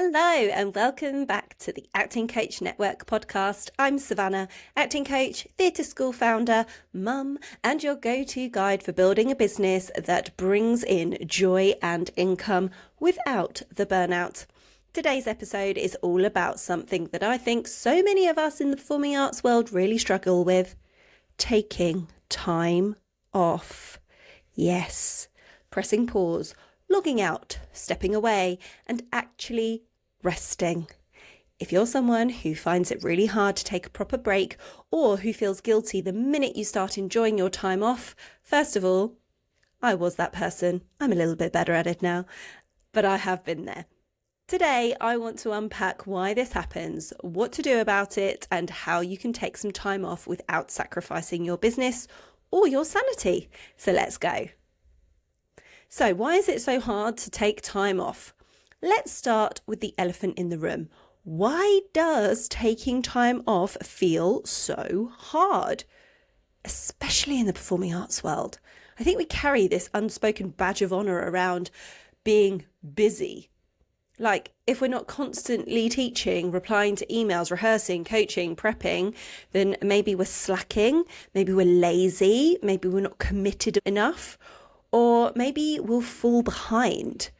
Hello and welcome back to the Acting Coach Network podcast. I'm Savannah, acting coach, theatre school founder, mum, and your go-to guide for building a business that brings in joy and income without the burnout. Today's episode is all about something that I think so many of us in the performing arts world really struggle with: taking time off. Yes, pressing pause, logging out, stepping away, and actually resting. If you're someone who finds it really hard to take a proper break or who feels guilty the minute you start enjoying your time off, first of all, I was that person. I'm a little bit better at it now, but I have been there. Today, I want to unpack why this happens, what to do about it, and how you can take some time off without sacrificing your business or your sanity. So let's go. So why is it so hard to take time off? Let's start with the elephant in the room. Why does taking time off feel so hard? Especially in the performing arts world. I think we carry this unspoken badge of honour around being busy. Like, if we're not constantly teaching, replying to emails, rehearsing, coaching, prepping, then maybe we're slacking, maybe we're lazy, maybe we're not committed enough, or maybe we'll fall behind.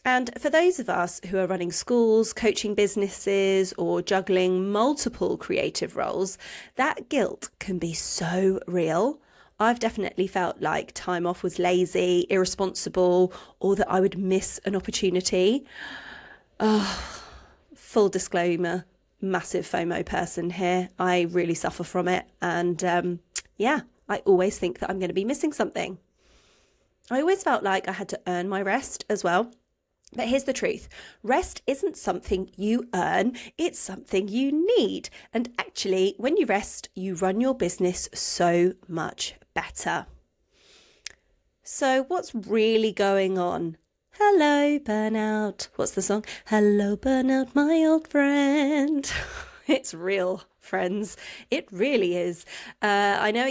And for those of us who are running schools, coaching businesses, or juggling multiple creative roles, that guilt can be so real. I've definitely felt like time off was lazy, irresponsible, or that I would miss an opportunity. Full disclaimer, massive FOMO person here. I really suffer from it. And I always think that I'm going to be missing something. I always felt like I had to earn my rest as well. But here's the truth. Rest isn't something you earn, it's something you need. And actually, when you rest, you run your business so much better. So what's really going on? Hello, burnout. What's the song? Hello, burnout, my old friend. It's real, friends. It really is. I know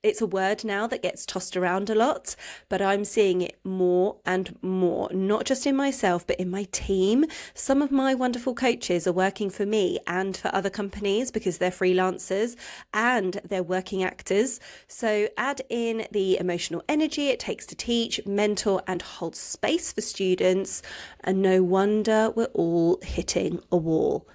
it's a word now that gets tossed around a lot, but I'm seeing it more and more, not just in myself, but in my team. Some of my wonderful coaches are working for me and for other companies because they're freelancers and they're working actors. So add in the emotional energy it takes to teach, mentor, and hold space for students, and no wonder we're all hitting a wall.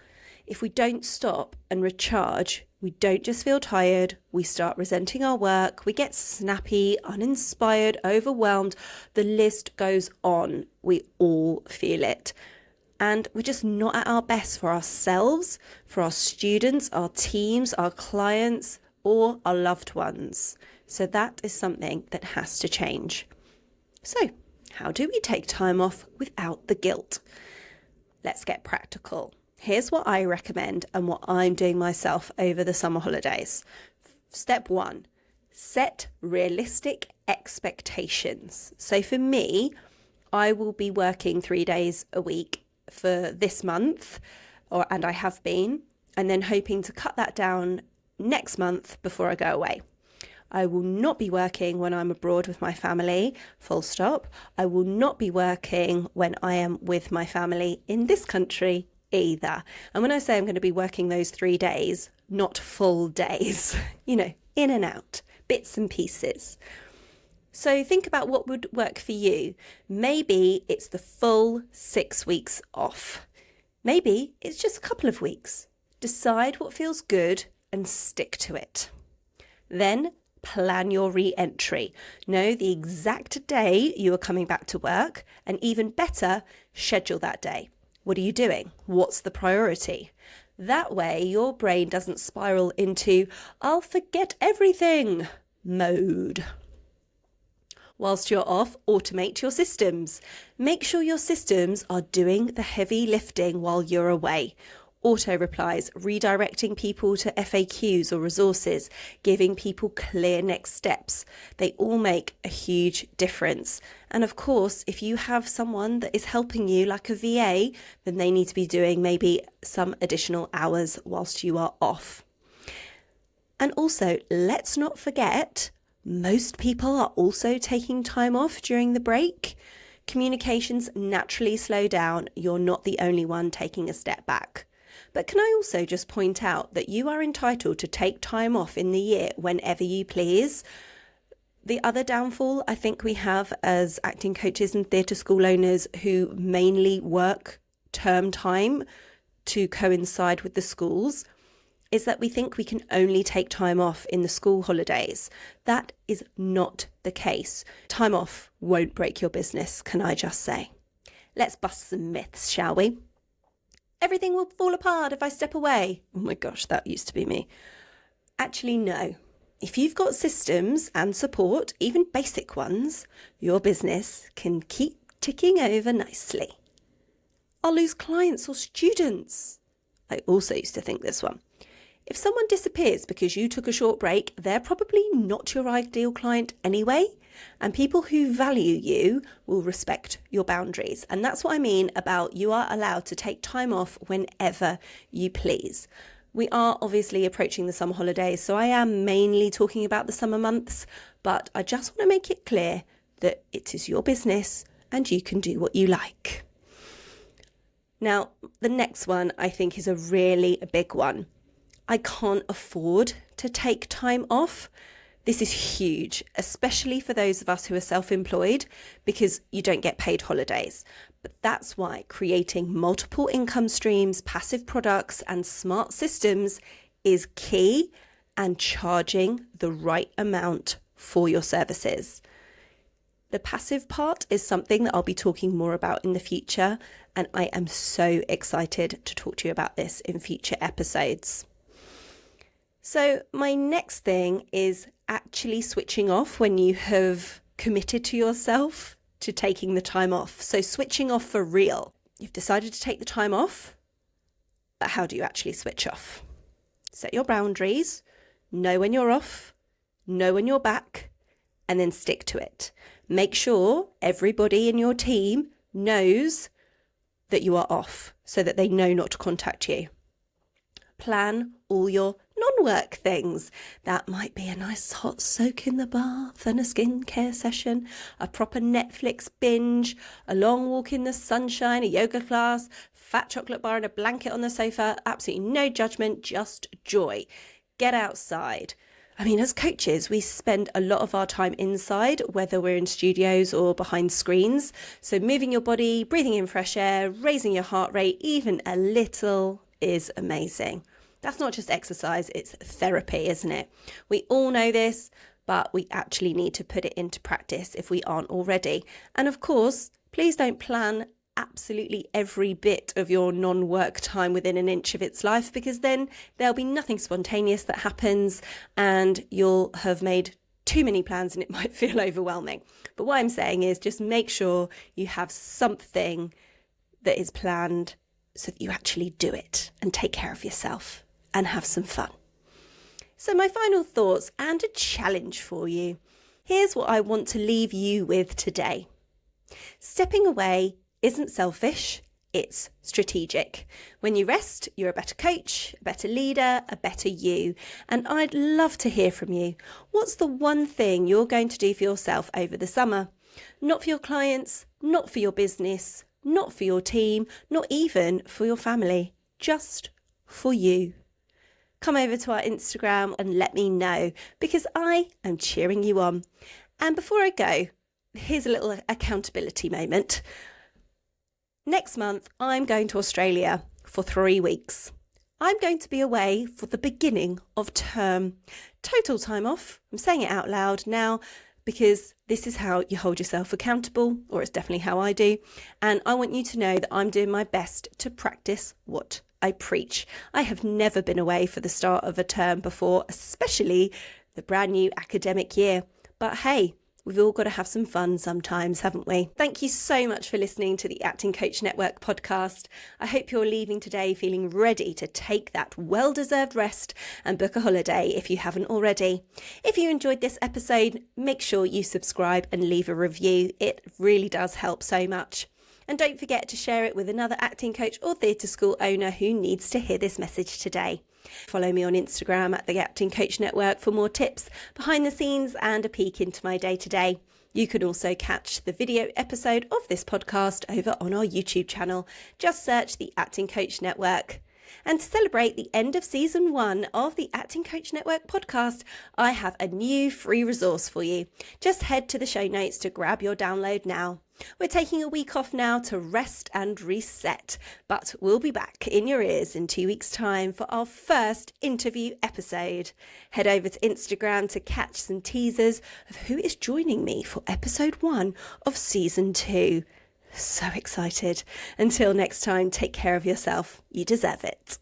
If we don't stop and recharge, we don't just feel tired, we start resenting our work, we get snappy, uninspired, overwhelmed. The list goes on. We all feel it. And we're just not at our best for ourselves, for our students, our teams, our clients, or our loved ones. So that is something that has to change. So how do we take time off without the guilt? Let's get practical. Here's what I recommend and what I'm doing myself over the summer holidays. Step 1, set realistic expectations. So for me, I will be working 3 days a week for this month, and I have been, and then hoping to cut that down next month before I go away. I will not be working when I'm abroad with my family, full stop. I will not be working when I am with my family in this country either. And when I say I'm going to be working those 3 days, not full days, in and out, bits and pieces. So think about what would work for you. Maybe it's the full 6 weeks off. Maybe it's just a couple of weeks. Decide what feels good and stick to it. Then plan your re-entry. Know the exact day you are coming back to work, and even better, schedule that day. What are you doing? What's the priority? That way, your brain doesn't spiral into "I'll forget everything" mode. Whilst you're off, automate your systems. Make sure your systems are doing the heavy lifting while you're away. Auto replies, redirecting people to FAQs or resources, giving people clear next steps. They all make a huge difference. And of course, if you have someone that is helping you like a VA, then they need to be doing maybe some additional hours whilst you are off. And also, let's not forget, most people are also taking time off during the break. Communications naturally slow down. You're not the only one taking a step back. But can I also just point out that you are entitled to take time off in the year whenever you please? The other downfall I think we have as acting coaches and theatre school owners who mainly work term time to coincide with the schools is that we think we can only take time off in the school holidays. That is not the case. Time off won't break your business, can I just say? Let's bust some myths, shall we? Everything will fall apart if I step away. Oh my gosh, that used to be me. Actually, no. If you've got systems and support, even basic ones, your business can keep ticking over nicely. I'll lose clients or students. I also used to think this one. If someone disappears because you took a short break, they're probably not your ideal client anyway, and people who value you will respect your boundaries. And that's what I mean about you are allowed to take time off whenever you please. We are obviously approaching the summer holidays, so I am mainly talking about the summer months, but I just want to make it clear that it is your business and you can do what you like. Now, the next one I think is a really big one. I can't afford to take time off. This is huge, especially for those of us who are self-employed, because you don't get paid holidays. But that's why creating multiple income streams, passive products, and smart systems is key, and charging the right amount for your services. The passive part is something that I'll be talking more about in the future, and I am so excited to talk to you about this in future episodes. So my next thing is actually switching off when you have committed to yourself to taking the time off. So switching off for real. You've decided to take the time off, but how do you actually switch off? Set your boundaries, know when you're off, know when you're back, and then stick to it. Make sure everybody in your team knows that you are off so that they know not to contact you. Plan all your non-work things. That might be a nice hot soak in the bath and a skincare session, a proper Netflix binge, a long walk in the sunshine, a yoga class, fat chocolate bar and a blanket on the sofa. Absolutely no judgment, just joy. Get outside. I mean, as coaches, we spend a lot of our time inside, whether we're in studios or behind screens. So moving your body, breathing in fresh air, raising your heart rate, even a little is amazing. That's not just exercise, it's therapy, isn't it? We all know this, but we actually need to put it into practice if we aren't already. And of course, please don't plan absolutely every bit of your non-work time within an inch of its life, because then there'll be nothing spontaneous that happens and you'll have made too many plans and it might feel overwhelming. But what I'm saying is just make sure you have something that is planned so that you actually do it and take care of yourself and have some fun. So my final thoughts and a challenge for you. Here's what I want to leave you with today. Stepping away isn't selfish, it's strategic. When you rest, you're a better coach, a better leader, a better you. And I'd love to hear from you. What's the one thing you're going to do for yourself over the summer? Not for your clients, not for your business, not for your team, not even for your family, just for you. Come over to our Instagram and let me know, because I am cheering you on. And before I go, here's a little accountability moment. Next month, I'm going to Australia for 3 weeks. I'm going to be away for the beginning of term. Total time off. I'm saying it out loud now because this is how you hold yourself accountable, or it's definitely how I do. And I want you to know that I'm doing my best to practice what I preach. I have never been away for the start of a term before, especially the brand new academic year. But hey, we've all got to have some fun sometimes, haven't we? Thank you so much for listening to the Acting Coach Network podcast. I hope you're leaving today feeling ready to take that well-deserved rest and book a holiday if you haven't already. If you enjoyed this episode, make sure you subscribe and leave a review. It really does help so much. And don't forget to share it with another acting coach or theatre school owner who needs to hear this message today. Follow me on Instagram at the Acting Coach Network for more tips, behind the scenes and a peek into my day-to-day. You can also catch the video episode of this podcast over on our YouTube channel. Just search the Acting Coach Network. And to celebrate the end of season 1 of the Acting Coach Network podcast, I have a new free resource for you. Just head to the show notes to grab your download now. We're taking a week off now to rest and reset, but we'll be back in your ears in 2 weeks' time for our first interview episode. Head over to Instagram to catch some teasers of who is joining me for episode 1 of season 2. So excited. Until next time, take care of yourself. You deserve it.